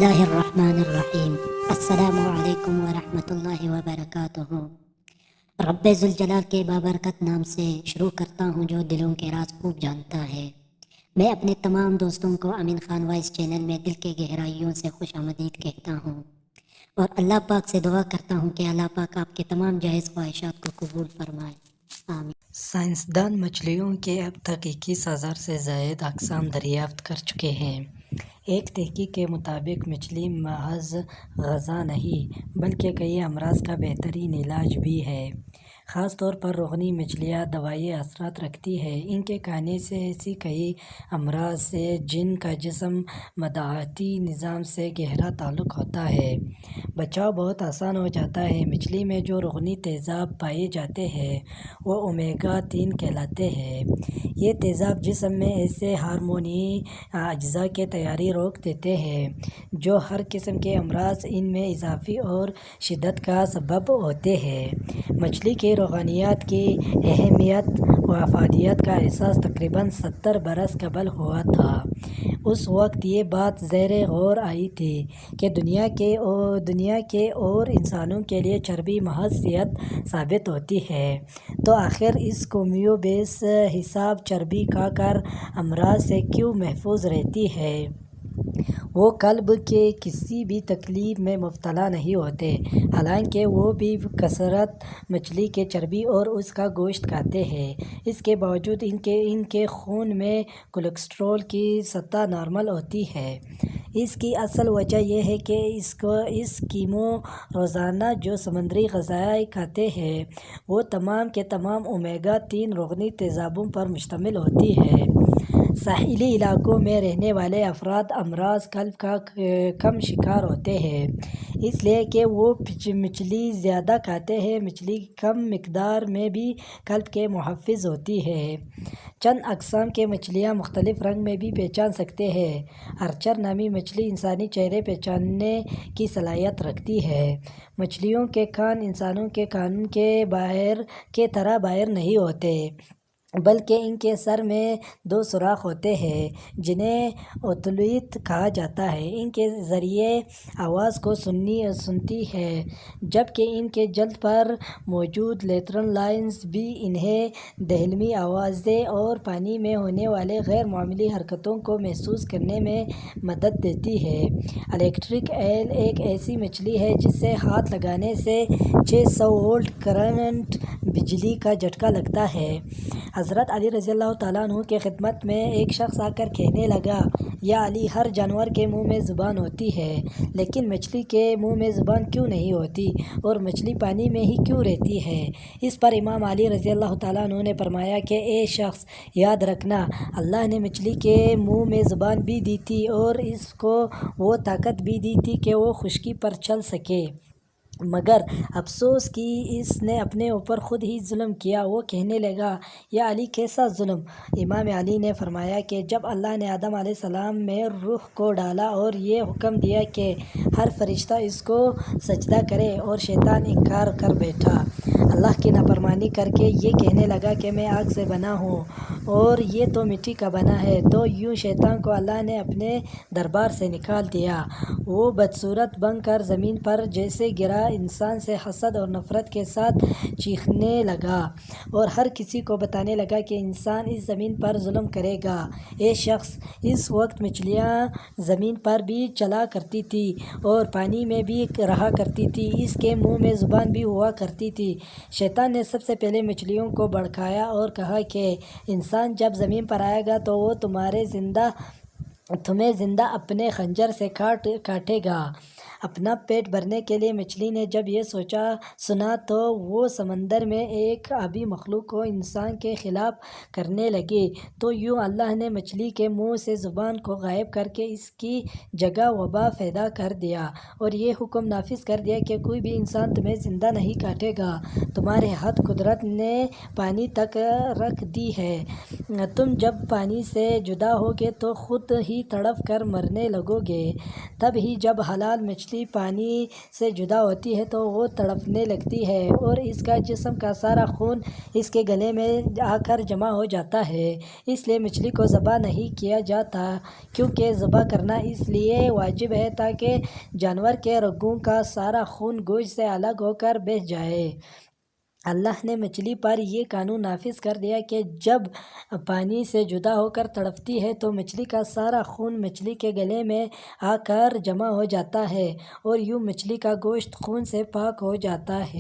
اللہ الرحمن الرحیم۔ السلام علیکم ورحمۃ اللہ وبرکاتہ۔ رب ذوالجلال کے بابرکت نام سے شروع کرتا ہوں جو دلوں کے راز خوب جانتا ہے۔ میں اپنے تمام دوستوں کو امین خان وائس چینل میں دل کے گہرائیوں سے خوش آمدید کہتا ہوں اور اللہ پاک سے دعا کرتا ہوں کہ اللہ پاک آپ کے تمام جائز خواہشات کو قبول فرمائے، آمین۔ سائنسدان مچھلیوں کے اب تک 21,000 سے زائد اقسام دریافت کر چکے ہیں۔ ایک تحقیق کے مطابق مچھلی محض غذا نہیں بلکہ کئی امراض کا بہترین علاج بھی ہے۔ خاص طور پر روگنی مچھلیاں دوائی اثرات رکھتی ہے۔ ان کے کھانے سے ایسی کئی امراض سے جن کا جسم معداتی نظام سے گہرا تعلق ہوتا ہے، بچاؤ بہت آسان ہو جاتا ہے۔ مچھلی میں جو روگنی تیزاب پائے جاتے ہیں وہ اومیگا 3 کہلاتے ہیں۔ یہ تیزاب جسم میں ایسے ہارمونی اجزاء کی تیاری روک دیتے ہیں جو ہر قسم کے امراض ان میں اضافی اور شدت کا سبب ہوتے ہیں۔ مچھلی کی روغنیات کی اہمیت و افادیت کا احساس تقریباً 70 برس قبل ہوا تھا۔ اس وقت یہ بات زیر غور آئی تھی کہ دنیا کے اور انسانوں کے لیے چربی محض صحت ثابت ہوتی ہے، تو آخر اس قومیوں بیس حساب چربی کھا کر امراض سے کیوں محفوظ رہتی ہے؟ وہ قلب کے کسی بھی تکلیف میں مبتلا نہیں ہوتے، حالانکہ وہ بھی کثرت مچھلی کی چربی اور اس کا گوشت کھاتے ہیں۔ اس کے باوجود ان کے خون میں کولیسٹرول کی سطح نارمل ہوتی ہے۔ اس کی اصل وجہ یہ ہے کہ اس کیموں روزانہ جو سمندری غذائیں کھاتے ہیں وہ تمام کے تمام اومیگا 3 روگنی تیزابوں پر مشتمل ہوتی ہے۔ ساحلی علاقوں میں رہنے والے افراد امراض قلب کا کم شکار ہوتے ہیں، اس لیے کہ وہ مچھلی زیادہ کھاتے ہیں۔ مچھلی کم مقدار میں بھی قلب کے محافظ ہوتی ہے۔ چند اقسام کی مچھلیاں مختلف رنگ میں بھی پہچان سکتے ہیں۔ آرچر نامی مچھلی انسانی چہرے پہچاننے کی صلاحیت رکھتی ہے۔ مچھلیوں کے کان انسانوں کے کانوں کے طرح باہر نہیں ہوتے، بلکہ ان کے سر میں 2 سوراخ ہوتے ہیں جنہیں اوتھیلوٹ کہا جاتا ہے۔ ان کے ذریعے آواز کو سنتی ہے، جبکہ ان کے جلد پر موجود لیٹرل لائنز بھی انہیں دہلمی آوازیں اور پانی میں ہونے والے غیر معمولی حرکتوں کو محسوس کرنے میں مدد دیتی ہے۔ الیکٹرک ایل ایک ایسی مچھلی ہے جسے ہاتھ لگانے سے 600 وولٹ کرنٹ بجلی کا جھٹکا لگتا ہے۔ حضرت علی رضی اللہ تعالیٰ عنہ کی خدمت میں ایک شخص آ کر کہنے لگا، یا علی، ہر جانور کے منہ میں زبان ہوتی ہے لیکن مچھلی کے منہ میں زبان کیوں نہیں ہوتی اور مچھلی پانی میں ہی کیوں رہتی ہے؟ اس پر امام علی رضی اللہ تعالیٰ عنہ نے فرمایا کہ اے شخص، یاد رکھنا، اللہ نے مچھلی کے منہ میں زبان بھی دی تھی اور اس کو وہ طاقت بھی دی تھی کہ وہ خشکی پر چل سکے، مگر افسوس کہ اس نے اپنے اوپر خود ہی ظلم کیا۔ وہ کہنے لگا، یا علی، کیسا ظلم؟ امام علی نے فرمایا کہ جب اللہ نے آدم علیہ السلام میں روح کو ڈالا اور یہ حکم دیا کہ ہر فرشتہ اس کو سجدہ کرے اور شیطان انکار کر بیٹھا، اللہ کی نافرمانی کر کے یہ کہنے لگا کہ میں آگ سے بنا ہوں اور یہ تو مٹی کا بنا ہے، تو یوں شیطان کو اللہ نے اپنے دربار سے نکال دیا۔ وہ بدصورت بن کر زمین پر جیسے گرا، انسان سے حسد اور نفرت کے ساتھ چیخنے لگا اور ہر کسی کو بتانے لگا کہ انسان اس زمین پر ظلم کرے گا۔ اے شخص، اس وقت مچھلیاں زمین پر بھی چلا کرتی تھی اور پانی میں بھی رہا کرتی تھی، اس کے منہ میں زبان بھی ہوا کرتی تھی۔ شیطان نے سب سے پہلے مچھلیوں کو بھڑکایا اور کہا کہ انسان جب زمین پر آئے گا تو وہ تمہیں زندہ اپنے خنجر سے کاٹے گا۔ اپنا پیٹ بھرنے کے لیے مچھلی نے جب یہ سنا تو وہ سمندر میں ایک آبی مخلوق کو انسان کے خلاف کرنے لگی، تو یوں اللہ نے مچھلی کے منہ سے زبان کو غائب کر کے اس کی جگہ وبا پیدا کر دیا اور یہ حکم نافذ کر دیا کہ کوئی بھی انسان تمہیں زندہ نہیں کاٹے گا، تمہاری حد قدرت نے پانی تک رکھ دی ہے، تم جب پانی سے جدا ہوگے تو خود ہی تڑپ کر مرنے لگو گے۔ تب ہی جب حلال مچھلی مچھلی پانی سے جدا ہوتی ہے تو وہ تڑپنے لگتی ہے اور اس کا جسم کا سارا خون اس کے گلے میں آ کر جمع ہو جاتا ہے۔ اس لیے مچھلی کو ذبح نہیں کیا جاتا، کیونکہ ذبح کرنا اس لیے واجب ہے تاکہ جانور کے رگوں کا سارا خون گوشت سے الگ ہو کر بہہ جائے۔ اللہ نے مچھلی پر یہ قانون نافذ کر دیا کہ جب پانی سے جدا ہو کر تڑپتی ہے تو مچھلی کا سارا خون مچھلی کے گلے میں آ کر جمع ہو جاتا ہے اور یوں مچھلی کا گوشت خون سے پاک ہو جاتا ہے۔